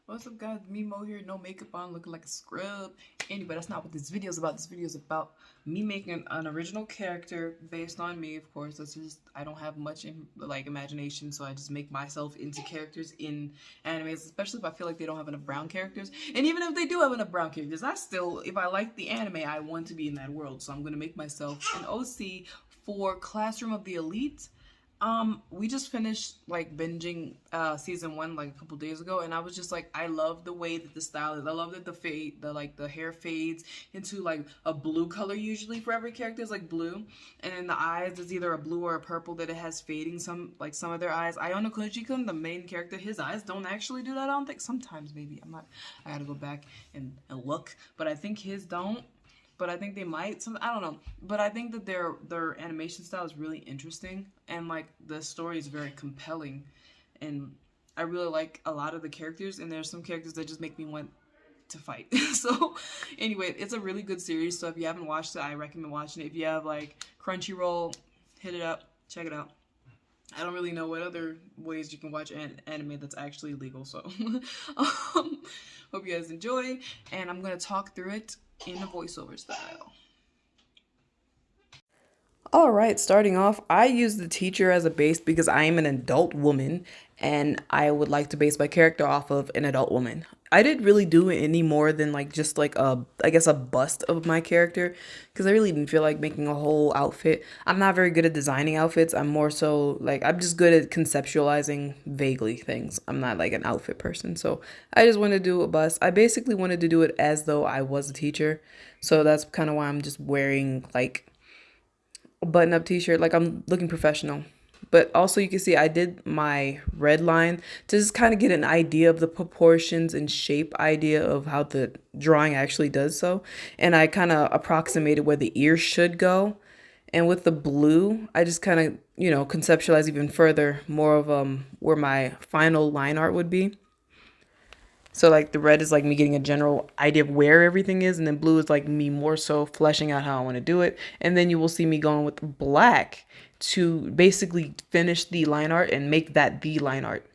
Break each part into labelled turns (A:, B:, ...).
A: What's up, guys? Me Mo here, no makeup on, looking like a scrub. Anyway, that's not what this video is about. This video is about me making an original character based on me, of course. That's just, I don't have much imagination, so I just make myself into characters in animes, especially if I feel like they don't have enough brown characters. And even if they do have enough brown characters, I still, if I like the anime, I want to be in that world. So I'm gonna make myself an OC for Classroom of the Elite. We just finished like binging season 1 like a couple days ago, and I was just like, I love the way that the style is. I love that the hair fades into like a blue color usually for every character is like blue, and then the eyes is either a blue or a purple that it has fading some of their eyes. Iono Kunji-kun, the main character, his eyes don't actually do that. I don't think. Sometimes maybe I gotta go back and look, but I think his don't. But I think they might. I don't know. But I think that their animation style is really interesting, and like the story is very compelling, and I really like a lot of the characters. And there's some characters that just make me want to fight. So anyway, it's a really good series. So if you haven't watched it, I recommend watching it. If you have like Crunchyroll, hit it up, check it out. I don't really know what other ways you can watch anime that's actually legal. So hope you guys enjoy, and I'm gonna talk through it in a voiceover style. All right, starting off, I use the teacher as a base because I am an adult woman and I would like to base my character off of an adult woman. I didn't really do any more than like just like I guess a bust of my character because I really didn't feel like making a whole outfit. I'm not very good at designing outfits. I'm more so like I'm just good at conceptualizing vaguely things. I'm not like an outfit person. So I just wanted to do a bust. I basically wanted to do it as though I was a teacher. So that's kind of why I'm just wearing like a button-up t-shirt, like I'm looking professional. But also you can see I did my red line to just kind of get an idea of the proportions and shape idea of how the drawing actually does so. And I kind of approximated where the ear should go. And with the blue, I just kind of, conceptualize even further more of where my final line art would be. So like the red is like me getting a general idea of where everything is, and then blue is like me more so fleshing out how I want to do it. And then you will see me going with black to basically finish the line art and make that the line art.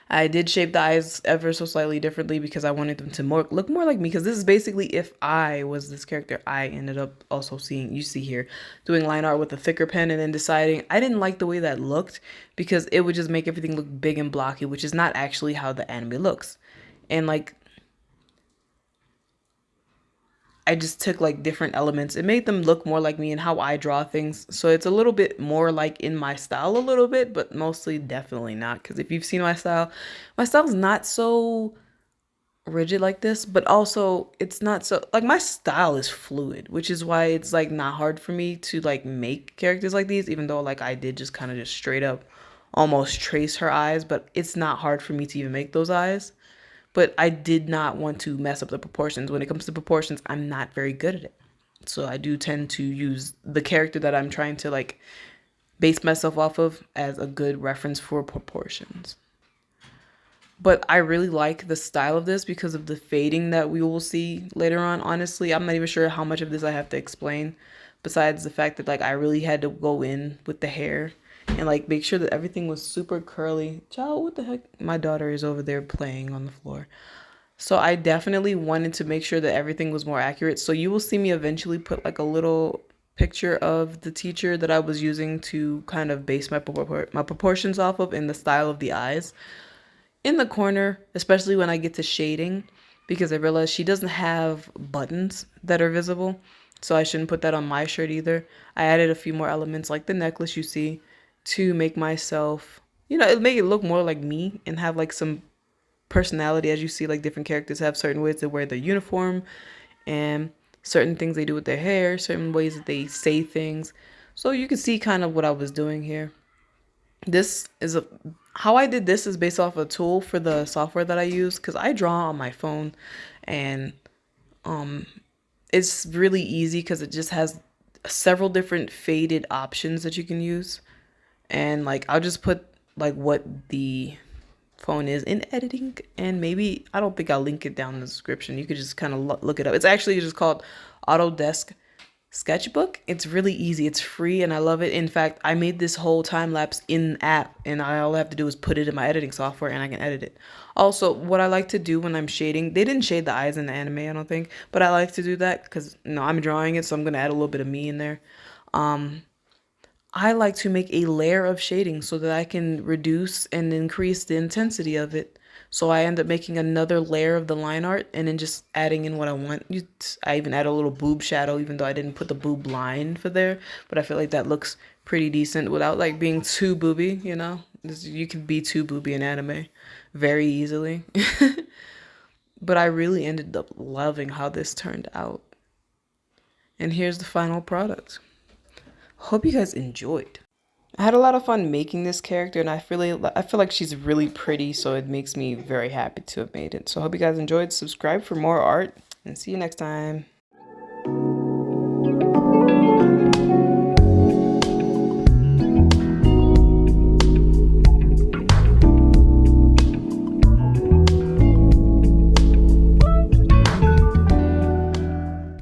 A: I did shape the eyes ever so slightly differently because I wanted them to look more like me, because this is basically if I was this character. I ended up also you see here, doing line art with a thicker pen and then deciding I didn't like the way that looked because it would just make everything look big and blocky, which is not actually how the anime looks. And like I just took like different elements and made them look more like me and how I draw things. So it's a little bit more like in my style a little bit, but mostly definitely not. Because if you've seen my style's not so rigid like this, but also it's not so like my style is fluid, which is why it's like not hard for me to like make characters like these, even though like I did just kind of just straight up almost trace her eyes, but it's not hard for me to even make those eyes. But I did not want to mess up the proportions. When it comes to proportions, I'm not very good at it. So I do tend to use the character that I'm trying to like base myself off of as a good reference for proportions. But I really like the style of this because of the fading that we will see later on. Honestly, I'm not even sure how much of this I have to explain, besides the fact that like I really had to go in with the hair and like make sure that everything was super curly. Child, what the heck? My daughter is over there playing on the floor. So I definitely wanted to make sure that everything was more accurate. So you will see me eventually put like a little picture of the teacher that I was using to kind of base my proportions off of in the style of the eyes in the corner, especially when I get to shading, because I realized she doesn't have buttons that are visible. So I shouldn't put that on my shirt either. I added a few more elements like the necklace you see to make myself, make it look more like me and have like some personality. As you see, like different characters have certain ways to wear their uniform and certain things they do with their hair, certain ways that they say things. So you can see kind of what I was doing here. How I did this is based off a tool for the software that I use, because I draw on my phone, and it's really easy because it just has several different faded options that you can use. And like I'll just put like what the phone is in editing, and maybe I don't think I'll link it down in the description. You could just kind of look it up. It's actually just called Autodesk sketchbook. It's really easy. It's free and I love it. In fact, I made this whole time lapse in app and all I have to do is put it in my editing software and I can edit it. Also, what I like to do when I'm shading, they didn't shade the eyes in the anime, I don't think, but I like to do that because I'm drawing it, so I'm gonna add a little bit of me in there. I like to make a layer of shading so that I can reduce and increase the intensity of it. So I end up making another layer of the line art and then just adding in what I want. I even add a little boob shadow, even though I didn't put the boob line for there. But I feel like that looks pretty decent without like being too booby, you know? You can be too booby in anime very easily. But I really ended up loving how this turned out. And here's the final product. Hope you guys enjoyed. I had a lot of fun making this character and I feel like she's really pretty, so it makes me very happy to have made it. So I hope you guys enjoyed. Subscribe for more art and see you next time.